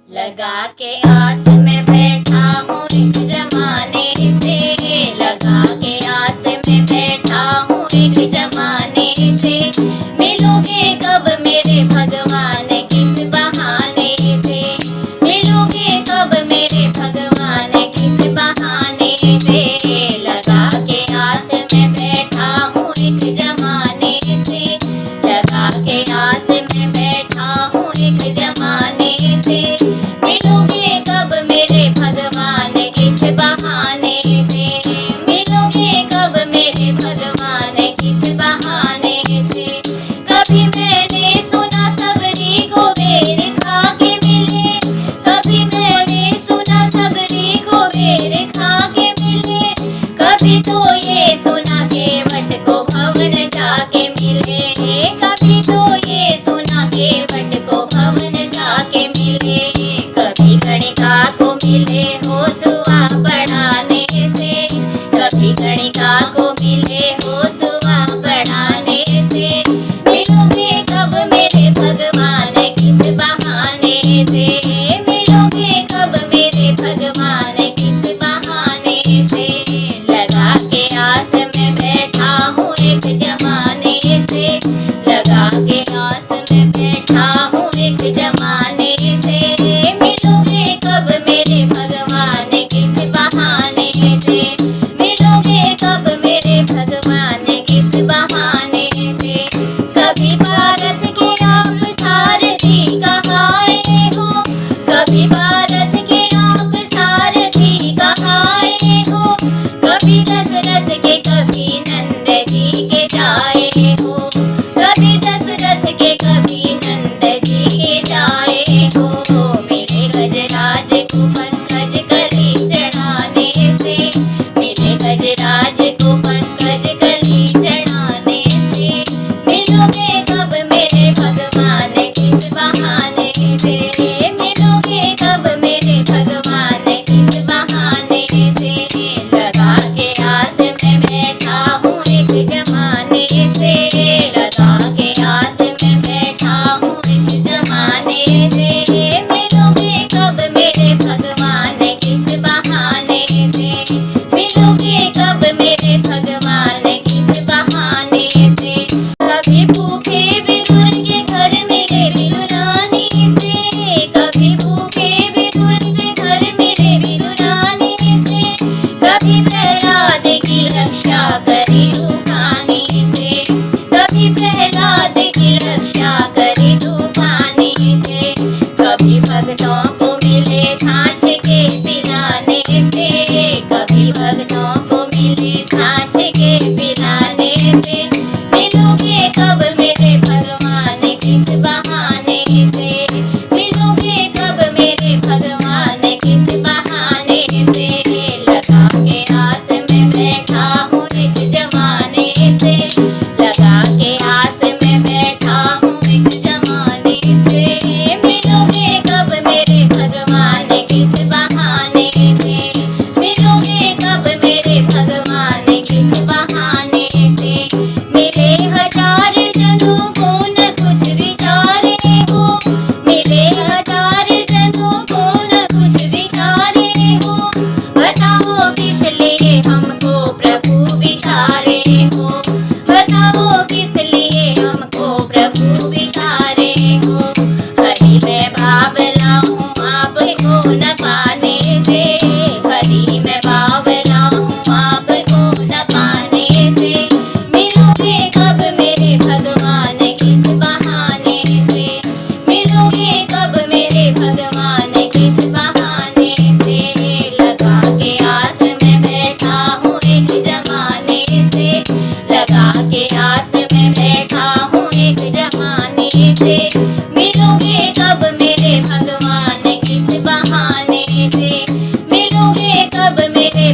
लगा के आस में बैठा हूँ एक जमाने से, लगा के आस में बैठा हूँ एक जमाने से। मिलोगे कब मेरे भगवान किस बहाने से, मिलोगे कब मेरे भगवान किस बहाने से। लगा के आस में बैठा हूँ एक जमाने से, लगा के आस में बैठा हूँ एक जमाने से। मिलोगे कब मेरे भगवान किस बहाने से, मिलोगे कब मेरे भगवान किस बहाने से। कभी मैंने सुना सबरी को बेर खा के मिले, कभी मैंने सुना सबरी को बेर खा के मिले। कभी तो ये सुना केवट को भवन जाके मिले, कभी तो ये सुना केवट को भवन जाके मिले। कभी गणिका को मिले हो सुआ पढ़ाने से, कभी गणिका को मिले हो सुआ पढ़ाने से। मिलोगे कब मेरे भगवान किस बहाने से, मिलोगे कब मेरे भगवान किस बहाने से। लगा के आस में बैठा हूँ एक जमाने से, लगा के आस में बैठा हूँ एक जमाने से। मिलोगे कब मेरे भगवान किस बहाने से, मिलोगे कब मेरे भगवान किस बहाने से। कभी भारत के आप सारथी कहाए हो, कभी भारत के आप सारथी कहाए हो। कभी दशरथ के कभी नंद जी के जाए हो, कभी दशरथ के कभी नंद जी के जाए हो। मेरे गजराज को पंकज कली चढ़ाने से, मेरे गजराज को पंकज कली चढ़ाने से। मिलोगे कब मेरे भगवान किस बहाने से, मिलोगे कब मेरे भगवान किस बहाने से। लगा के आस में बैठा हूँ एक जमाने से, लगा के आस में बैठा हूँ एक जमाने से। मिलोगे कब मेरे भगवान किस बहाने से, मिलोगे कब मेरे भगवान किस बहाने से। कभी भूखे विदुर के घर मिले विदुरानी से, कभी भूखे विदुर के घर मिले विदुरानी से। कभी प्रहलाद की रक्षा करी तूफानी से, कभी प्रहलाद की रक्षा करी तूफानी से। कभी भक्तों को मिले छाछ के पिलाने से, कभी भक्तों को मिले छाछ के पिलाने से। मिलोगे कब मेरे भगवान किस बहाने से, मिलोगे कब मेरे भगवान किस बहाने से। लगा के आस में बैठा हूँ एक जमाने से, लगा के आस में बैठा हूँ एक जमाने से। मिलोगे कब मेरे भगवान किस बहाने से, मिलोगे कब मेरे भगवान किस बहाने से। मिले हजार जनों को न कुछ विचारे हो, मिले हजार जनों को न कुछ विचारे हो। बताओ किस लिए हमको प्रभु विचारे हो, बताओ किस लिए हमको प्रभु विचारे हो। हरि मैं बावला हूँ आपको न पाने से, हरि मैं बावला हूँ आपको न पाने से। मिलोगे कब मेरे भगवान किस बहाने से, मिलोगे कब मेरे भगवान किस बहाने से। लगा के आस में बैठा हूँ एक जमाने से, लगा के आस में बैठा हूँ एक जमाने से। मिलोगे कब मेरे भगवान किस बहाने से, मिलोगे कब मेरे